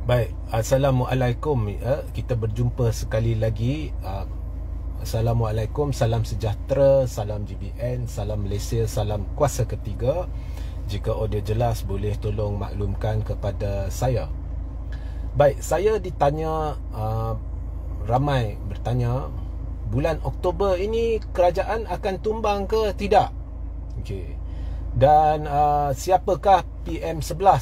Baik, Assalamualaikum. Kita berjumpa sekali lagi. Assalamualaikum, salam sejahtera, salam GBN, salam Malaysia, salam kuasa ketiga. Jika audio jelas, boleh tolong maklumkan kepada saya. Baik, saya ditanya, ramai bertanya, bulan Oktober ini kerajaan akan tumbang ke tidak? Okey. Dan siapakah PM11?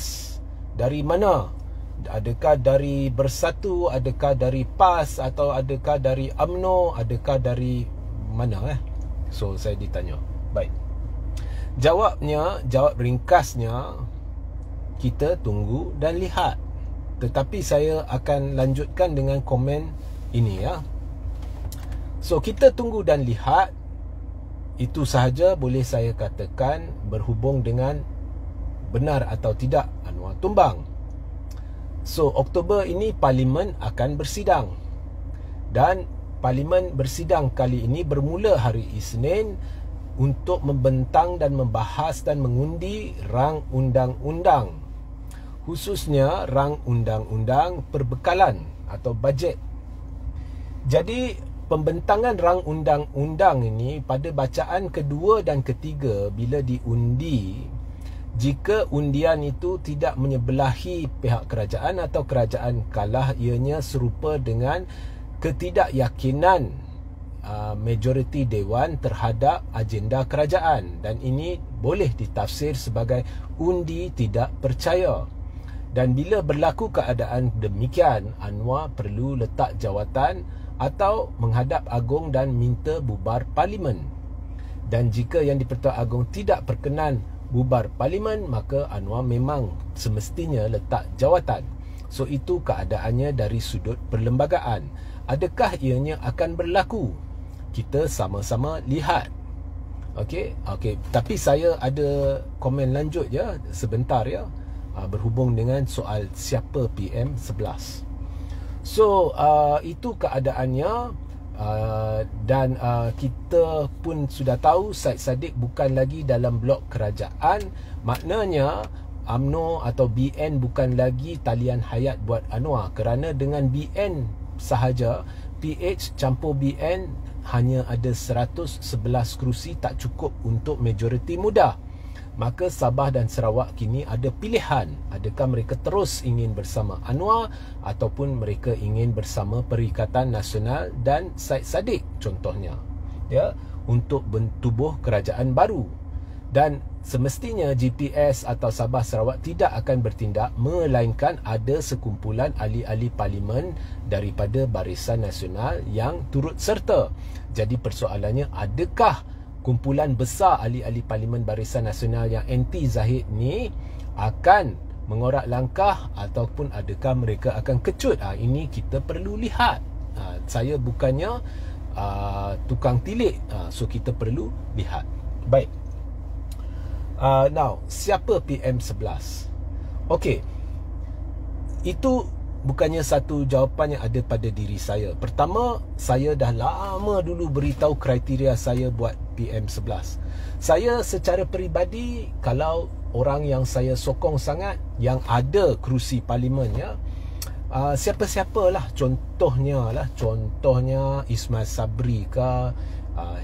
Dari mana? Adakah dari Bersatu, adakah dari PAS, atau adakah dari UMNO, adakah dari mana? So saya ditanya. Baik, jawab ringkasnya, kita tunggu dan lihat. Tetapi saya akan lanjutkan dengan komen ini ya. So kita tunggu dan lihat. Itu sahaja boleh saya katakan berhubung dengan benar atau tidak Anwar tumbang. So, Oktober ini Parlimen akan bersidang. Dan Parlimen bersidang kali ini bermula hari Isnin untuk membentang dan membahas dan mengundi rang undang-undang. Khususnya rang undang-undang perbekalan atau bajet. Jadi, pembentangan rang undang-undang ini pada bacaan kedua dan ketiga bila diundi, jika undian itu tidak menyebelahi pihak kerajaan atau kerajaan kalah, ianya serupa dengan ketidakyakinan majoriti Dewan terhadap agenda kerajaan, dan ini boleh ditafsir sebagai undi tidak percaya. Dan bila berlaku keadaan demikian, Anwar perlu letak jawatan atau menghadap Agong dan minta bubar Parlimen. Dan jika Yang di-Pertuan Agong tidak berkenan bubar Parlimen, maka Anwar memang semestinya letak jawatan. So itu keadaannya dari sudut perlembagaan. Adakah ianya akan berlaku? Kita sama-sama lihat. Okey. Tapi saya ada komen lanjut ya, sebentar ya, berhubung dengan soal siapa PM11. So itu keadaannya. Dan kita pun sudah tahu Syed Saddiq bukan lagi dalam blok kerajaan. Maknanya UMNO atau BN bukan lagi talian hayat buat Anwar, kerana dengan BN sahaja, PH campur BN hanya ada 111 kerusi, tak cukup untuk majoriti mudah. Maka Sabah dan Sarawak kini ada pilihan. Adakah mereka terus ingin bersama Anwar ataupun mereka ingin bersama Perikatan Nasional dan Syed Saddiq contohnya, ya, untuk bertubuh kerajaan baru. Dan semestinya GPS atau Sabah Sarawak tidak akan bertindak, melainkan ada sekumpulan ahli-ahli Parlimen daripada Barisan Nasional yang turut serta. Jadi persoalannya, adakah kumpulan besar ahli-ahli Parlimen Barisan Nasional yang anti Zahid ni akan mengorak langkah ataupun adakah mereka akan kecut? Ini kita perlu lihat. Saya bukannya tukang tilik, so kita perlu lihat. Baik. Now, siapa PM11? Okey. Itu bukannya satu jawapan yang ada pada diri saya. Pertama, saya dah lama dulu beritahu kriteria saya buat PM11. Saya secara peribadi, kalau orang yang saya sokong sangat, yang ada kerusi Parlimen ya, siapa-siapalah, contohnya Ismail Sabri ke,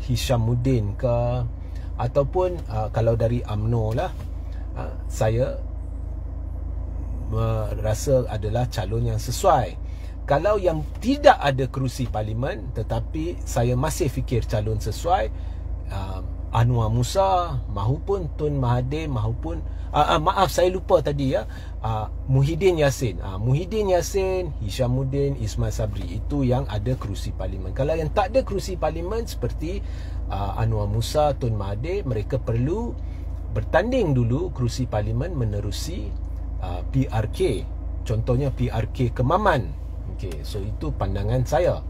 Hishamuddin ke, ataupun kalau dari UMNO lah, saya rasa adalah calon yang sesuai. Kalau yang tidak ada kerusi Parlimen tetapi saya masih fikir calon sesuai, Anwar Musa mahupun Tun Mahathir mahupun maaf saya lupa tadi ya, Muhyiddin Yassin, Hishamuddin, Ismail Sabri, itu yang ada kerusi Parlimen. Kalau yang tak ada kerusi Parlimen seperti Anwar Musa, Tun Mahathir, mereka perlu bertanding dulu kerusi Parlimen menerusi PRK, contohnya PRK Kemaman. Okey, so itu pandangan saya.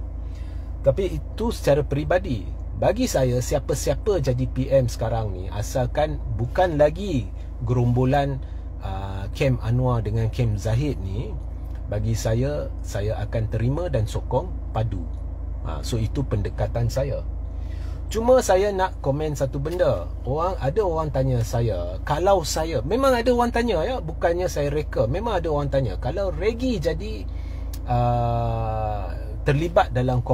Tapi itu secara peribadi. Bagi saya, siapa-siapa jadi PM sekarang ni, asalkan bukan lagi gerombolan Kem Anwar dengan Kem Zahid ni, bagi saya akan terima dan sokong padu. So itu pendekatan saya. Cuma saya nak komen satu benda. Ada orang tanya saya, kalau saya, memang ada orang tanya ya, bukannya saya reka, memang ada orang tanya, kalau Reggie jadi terlibat dalam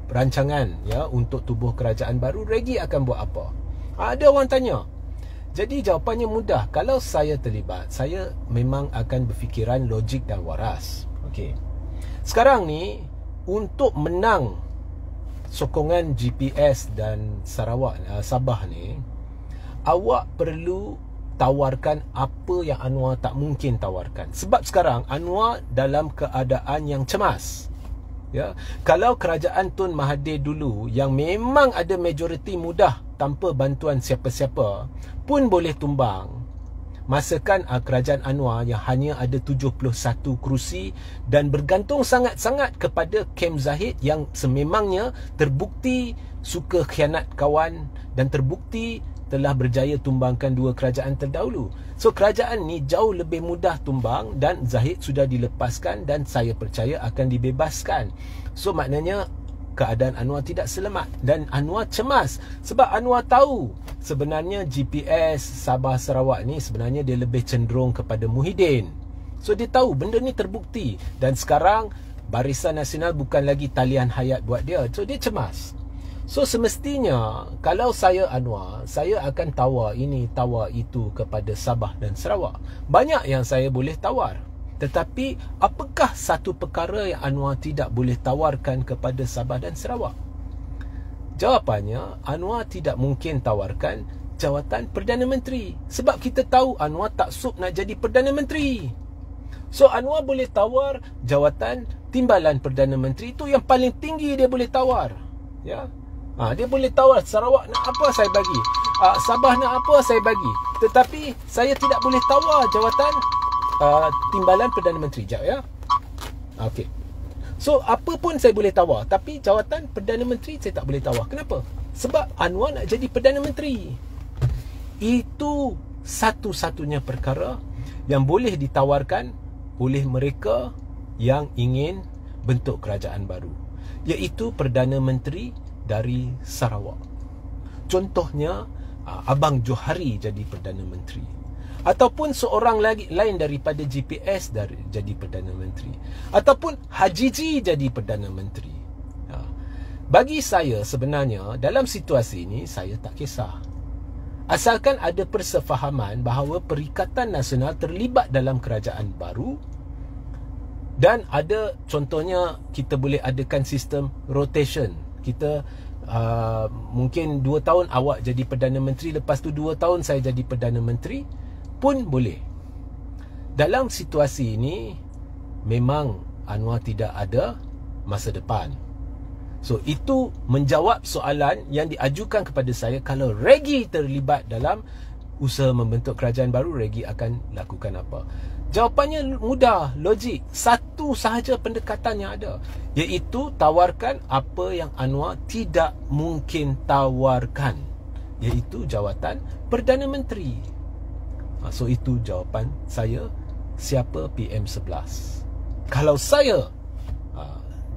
rancangan ya untuk tubuh kerajaan baru, Reggie akan buat apa? Ada orang tanya. Jadi jawapannya mudah. Kalau saya terlibat, saya memang akan berfikiran logik dan waras. Okey. Sekarang ni untuk menang sokongan GPS dan Sarawak, Sabah ni, awak perlu tawarkan apa yang Anwar tak mungkin tawarkan. Sebab sekarang Anwar dalam keadaan yang cemas. Ya, kalau kerajaan Tun Mahathir dulu yang memang ada majoriti mudah tanpa bantuan siapa-siapa pun boleh tumbang, masakan kerajaan Anwar yang hanya ada 71 kerusi dan bergantung sangat-sangat kepada Kem Zahid yang sememangnya terbukti suka khianat kawan dan terbukti telah berjaya tumbangkan dua kerajaan terdahulu. So kerajaan ni jauh lebih mudah tumbang dan Zahid sudah dilepaskan dan saya percaya akan dibebaskan. So maknanya keadaan Anwar tidak selamat dan Anwar cemas sebab Anwar tahu sebenarnya GPS Sabah Sarawak ni sebenarnya dia lebih cenderung kepada Muhyiddin. So dia tahu benda ni terbukti dan sekarang Barisan Nasional bukan lagi talian hayat buat dia. So dia cemas. So semestinya kalau saya Anwar, saya akan tawar ini, tawar itu kepada Sabah dan Sarawak. Banyak yang saya boleh tawar. Tetapi apakah satu perkara yang Anwar tidak boleh tawarkan kepada Sabah dan Sarawak? Jawapannya, Anwar tidak mungkin tawarkan jawatan Perdana Menteri. Sebab kita tahu Anwar tak sup nak jadi Perdana Menteri. So Anwar boleh tawar jawatan Timbalan Perdana Menteri, itu yang paling tinggi dia boleh tawar. Ya. Dia boleh tawar Sarawak nak apa saya bagi, Sabah nak apa saya bagi. Tetapi saya tidak boleh tawar jawatan Timbalan Perdana Menteri. Sekejap ya. Okey. So apa pun saya boleh tawar, tapi jawatan Perdana Menteri saya tak boleh tawar. Kenapa? Sebab Anwar nak jadi Perdana Menteri. Itu satu-satunya perkara yang boleh ditawarkan oleh mereka yang ingin bentuk kerajaan baru, iaitu Perdana Menteri dari Sarawak. Contohnya Abang Johari jadi Perdana Menteri, ataupun seorang lain daripada GPS jadi Perdana Menteri, ataupun Haji Ji jadi Perdana Menteri. Bagi saya sebenarnya dalam situasi ini saya tak kisah, asalkan ada persefahaman bahawa Perikatan Nasional terlibat dalam kerajaan baru dan ada, contohnya kita boleh adakan sistem rotation. Kita mungkin 2 tahun awak jadi Perdana Menteri, lepas tu 2 tahun saya jadi Perdana Menteri pun boleh. Dalam situasi ini memang Anwar tidak ada masa depan. So itu menjawab soalan yang diajukan kepada saya, kalau Reggie terlibat dalam usaha membentuk kerajaan baru, Reggie akan lakukan apa? Jawapannya mudah, logik. Satu sahaja pendekatan yang ada, iaitu tawarkan apa yang Anwar tidak mungkin tawarkan, iaitu jawatan Perdana Menteri. So itu jawapan saya. Siapa PM11? Kalau saya,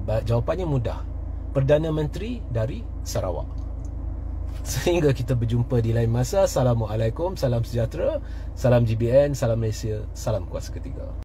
jawapannya mudah, Perdana Menteri dari Sarawak. Sehingga kita berjumpa di lain masa. Assalamualaikum, salam sejahtera, salam GBN, salam Malaysia, salam kuasa ketiga.